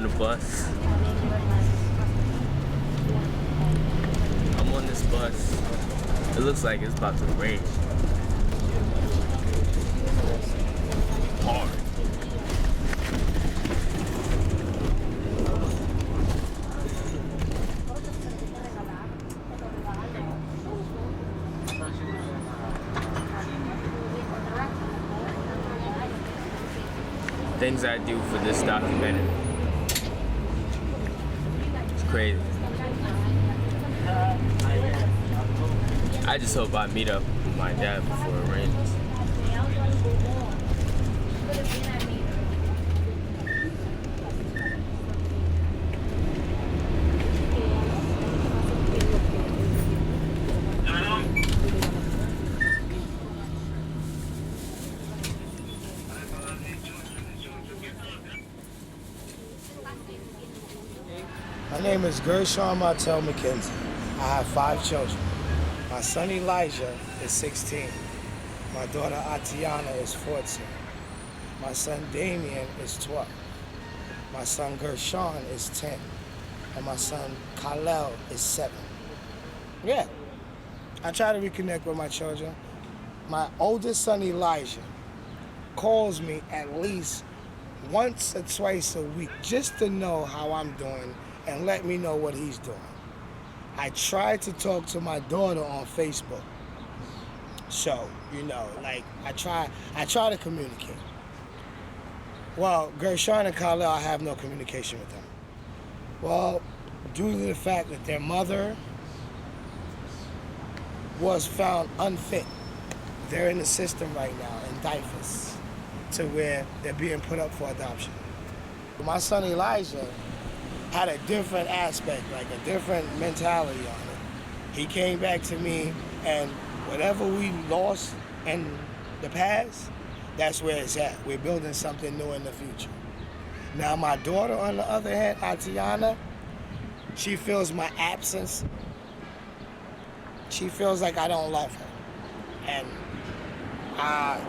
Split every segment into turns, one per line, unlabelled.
on the bus. I'm on this bus. It looks like it's about to rain. Hard. Things I do for this documentary. It's crazy. I just hope I meet up with my dad before it rains.
My name is Gershon Martel McKenzie. I have 5 children. My son Elijah is 16. My daughter Atiana is 14. My son Damien is 12. My son Gershon is 10. And my son Khalil is 7. Yeah, I try to reconnect with my children. My oldest son Elijah calls me at least once or twice a week just to know how I'm doing and let me know what he's doing. I try to talk to my daughter on Facebook. So, you know, like I try to communicate. Well, Gershon and Khalil, I have no communication with them. Well, due to the fact that their mother was found unfit. They're in the system right now in diapers to where they're being put up for adoption. My son Elijah had a different aspect, like a different mentality on it. He came back to me, and whatever we lost in the past, that's where it's at. We're building something new in the future. Now my daughter, on the other hand, Atiana, she feels my absence. She feels like I don't love her. And I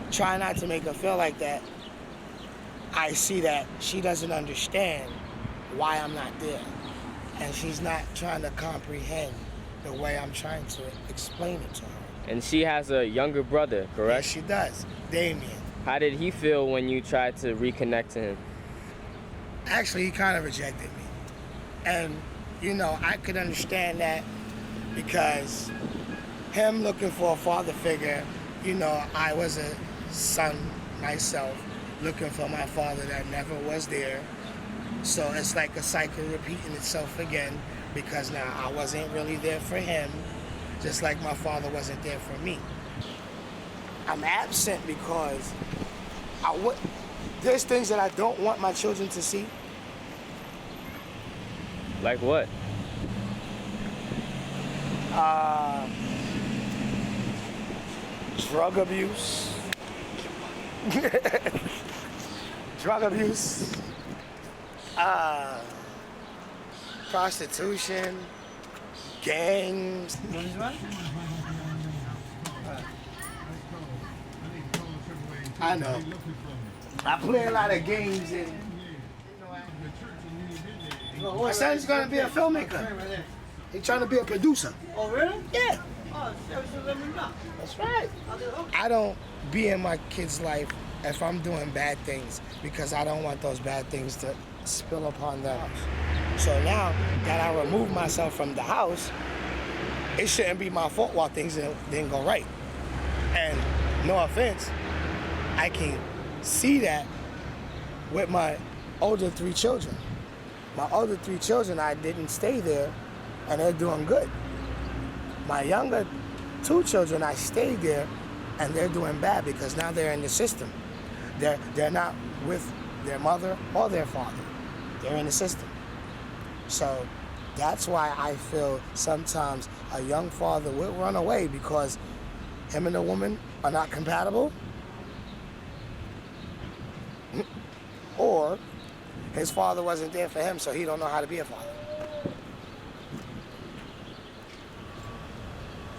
try not to make her feel like that. I see that she doesn't understand why I'm not there. And she's not trying to comprehend the way I'm trying to explain it to her.
And she has a younger brother, correct?
Yes, she does, Damien.
How did he feel when you tried to reconnect to him?
Actually, he kind of rejected me. And, you know, I could understand that because him looking for a father figure, you know, I was a son myself looking for my father that never was there. So it's like a cycle repeating itself again because now I wasn't really there for him, just like my father wasn't there for me. I'm absent because there's things that I don't want my children to see.
Like what?
Drug abuse. Drug abuse. Prostitution. Gangs. I know. I play a lot of games and my son's gonna be a filmmaker. He's trying to be a producer.
Oh, really?
Yeah.
Oh, let me know.
That's right. I don't be in my kid's life if I'm doing bad things because I don't want those bad things to spill upon them. So now that I remove myself from the house, it shouldn't be my fault while things didn't go right. And no offense, I can see that with my older 3 children. My older 3 children, I didn't stay there, and they're doing good. My younger 2 children, I stayed there, and they're doing bad because now they're in the system. They're not with their mother or their father. They're in the system. So that's why I feel sometimes a young father will run away because him and the woman are not compatible, or his father wasn't there for him, so he don't know how to be a father.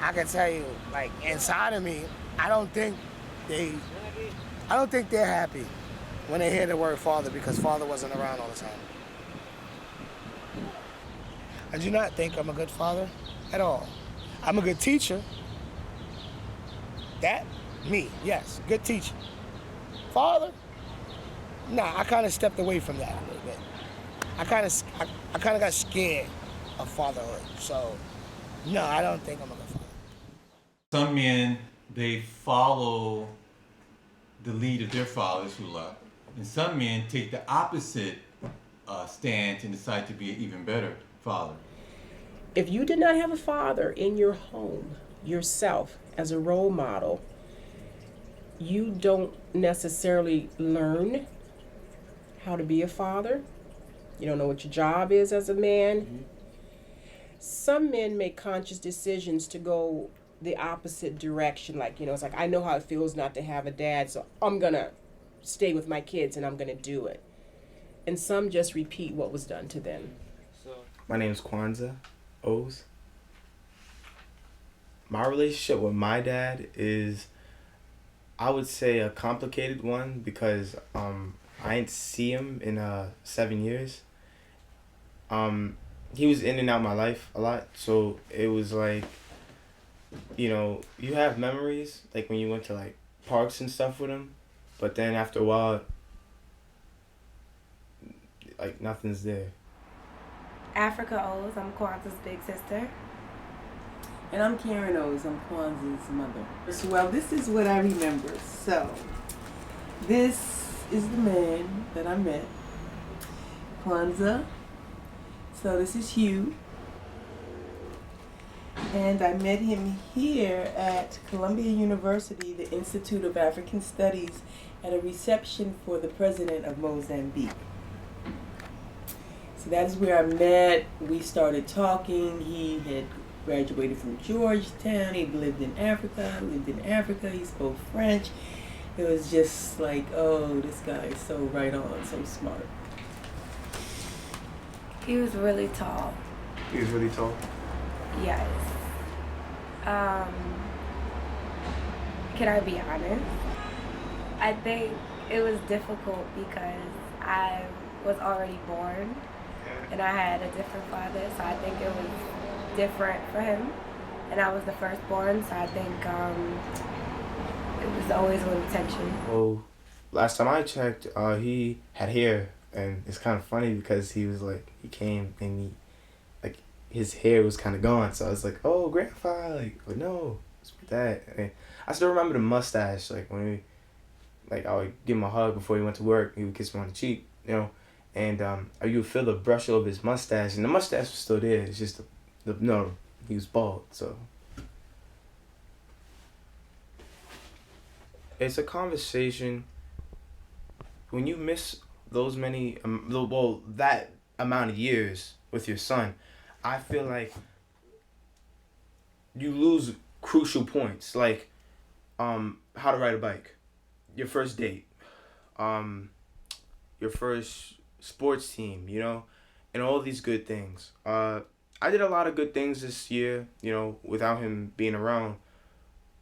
I can tell you, like inside of me, I don't think they're happy. when they hear the word father because father wasn't around all the time. I do not think I'm a good father at all. I'm a good teacher. That, me, yes, good teacher. Father? Nah, I kind of stepped away from that a little bit. I kind of got scared of fatherhood. So, no, I don't think I'm a good father.
Some men, they follow the lead of their fathers who left, and some men take the opposite stance and decide to be an even better father.
If you did not have a father in your home, yourself, as a role model, you don't necessarily learn how to be a father. You don't know what your job is as a man. Mm-hmm. Some men make conscious decisions to go the opposite direction. Like, it's like, I know how it feels not to have a dad, so I'm going to stay with my kids and I'm going to do it. And some just repeat what was done to them.
My name is Kwanzaa. O's. My relationship with my dad is, I would say, a complicated one because I didn't see him in 7 years. He was in and out of my life a lot, so it was like, you have memories like when you went to like parks and stuff with him, but then after a while, like nothing's there.
Africa O's, I'm Kwanzaa's big sister.
And I'm Karen O's, I'm Kwanzaa's mother. Well, this is what I remember. So, this is the man that I met, Kwanzaa. So this is Hugh. And I met him here at Columbia University, the Institute of African Studies, at a reception for the president of Mozambique. So that is where I met. We started talking. He had graduated from Georgetown. He lived in Africa. He spoke French. It was just like, oh, this guy is so right on, so smart.
He was really tall.
He was really tall?
Yes. Can I be honest? I think it was difficult because I was already born and I had a different father, so I think it was different for him. And I was the firstborn, so I think it was always a little tension.
Well, last time I checked, he had hair, and it's kind of funny because he was like, he came and his hair was kind of gone, so I was like, oh, grandpa, but no, it's that. And I still remember the mustache, like when I would give him a hug before he went to work, he would kiss me on the cheek, and you would feel the brush over his mustache, and the mustache was still there, it's just he was bald, so. It's a conversation, when you miss those many, that amount of years with your son, I feel like you lose crucial points, like how to ride a bike, your first date, your first sports team, and all these good things. I did a lot of good things this year, without him being around,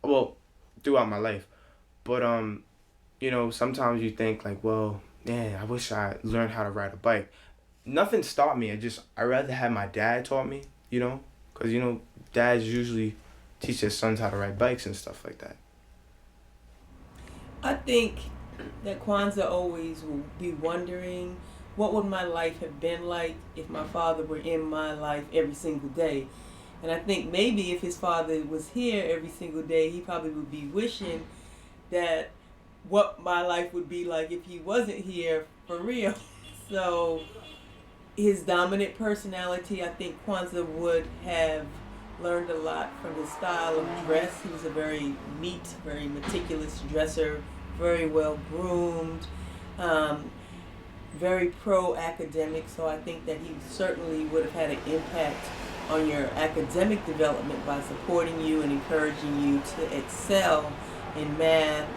throughout my life. But, sometimes you think like, well, man, I wish I learned how to ride a bike. Nothing stopped me. I rather have my dad taught me, because, dads usually teach their sons how to ride bikes and stuff like that.
I think that Kwanzaa always will be wondering, what would my life have been like if my father were in my life every single day? And I think maybe if his father was here every single day, he probably would be wishing that what my life would be like if he wasn't here for real. So his dominant personality, I think Kwanzaa would have learned a lot from his style of dress. He was a very neat, very meticulous dresser, very well groomed, very pro-academic, so I think that he certainly would have had an impact on your academic development by supporting you and encouraging you to excel in math,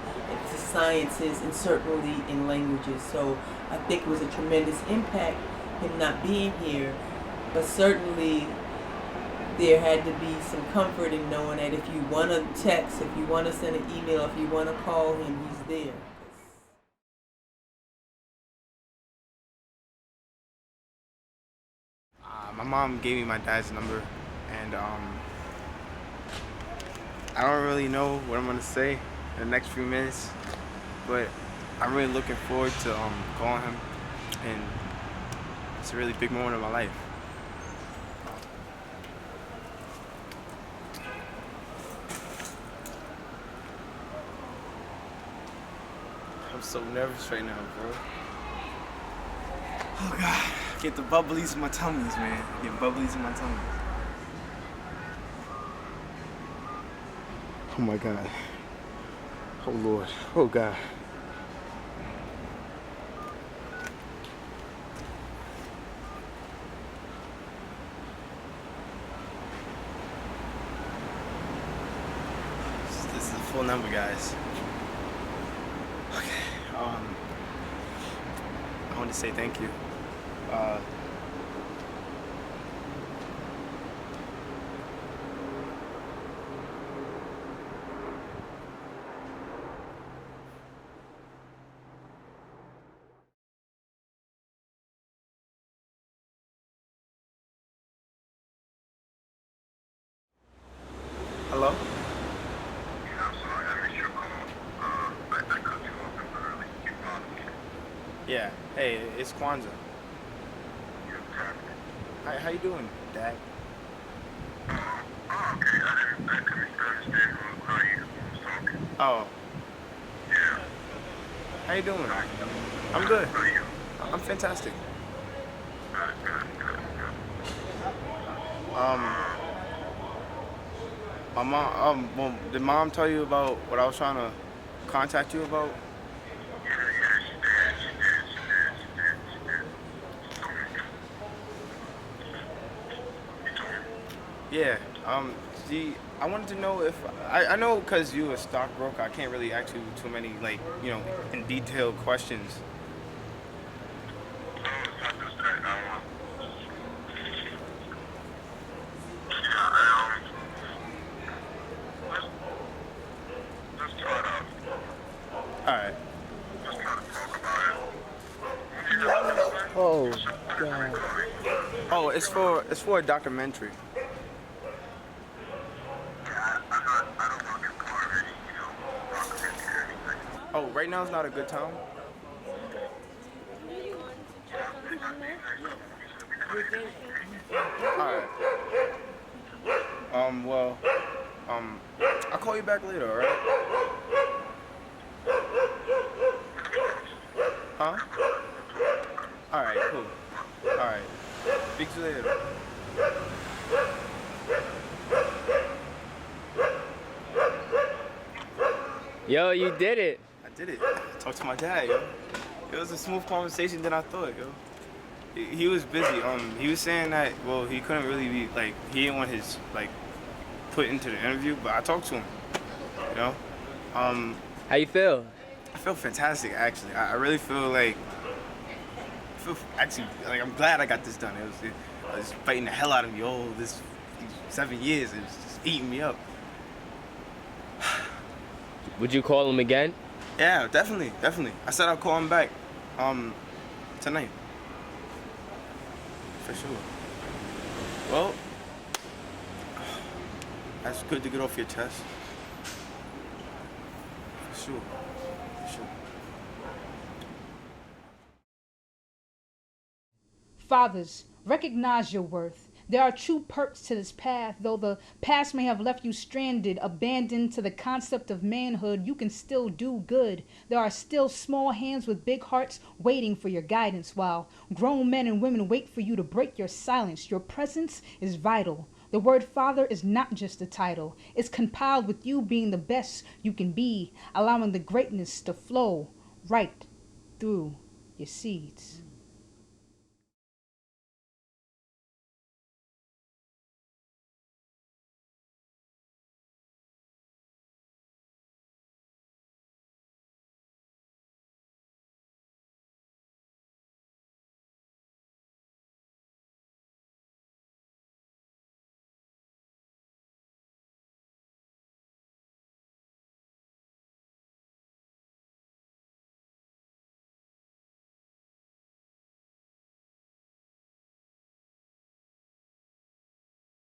the sciences, and certainly in languages. So I think it was a tremendous impact, him not being here, but certainly there had to be some comfort in knowing that if you want to text, if you want to send an email, if you want to call him, he's there.
my mom gave me my dad's number, and I don't really know what I'm gonna say in the next few minutes, but I'm really looking forward to calling him, and it's a really big moment of my life. I'm so nervous right now, bro. Oh God, get the bubblies in my tummies, man. Get bubblies in my tummies. Oh my God. Oh Lord. Oh God. This is the full number, guys. Okay. I want to say thank you. Hello?
Yeah, I'm sorry, I missed your call. I cut you off early. You bothered me.
Yeah. Hey, it's Kwanzaa.
You're tapping.
Hi, how you doing, Dad?
Oh, okay. I couldn't understand how you was talking.
Oh,
Yeah.
how you doing? I'm good.
How are you?
I'm fantastic.
Good.
My mom, well, did Mom tell you about what I was trying to contact you about?
Yeah, she did. She told me. You told me.
Yeah. I wanted to know if I know because you're a stockbroker, I can't really ask you too many in detailed questions.
No, it's not just that. Let's try to
All right.
talk about it.
Oh God. Oh, it's for a documentary.
I don't want to be part of any, documentary or anything.
Oh, right now is not a good time. All right. Well, I'll call you back later, all right? Huh? All right, cool. All right. Speak to you later.
Yo, you did it.
I did it. I talked to my dad, yo. It was a smooth conversation than I thought, yo. He was busy. He was saying that, well, he couldn't really be, he didn't want his, put into the interview, but I talked to him, you know?
How you feel?
I feel fantastic, actually. I really feel I'm glad I got this done. I was fighting the hell out of me these 7 years. It was just eating me up.
Would you call him again?
Yeah, definitely. I said I'll call him back, tonight. For sure. Well, that's good to get off your chest. For sure.
Fathers, recognize your worth. There are true perks to this path. Though the past may have left you stranded, abandoned to the concept of manhood, you can still do good. There are still small hands with big hearts waiting for your guidance, while grown men and women wait for you to break your silence. Your presence is vital. The word father is not just a title. It's compiled with you being the best you can be, allowing the greatness to flow right through your seeds.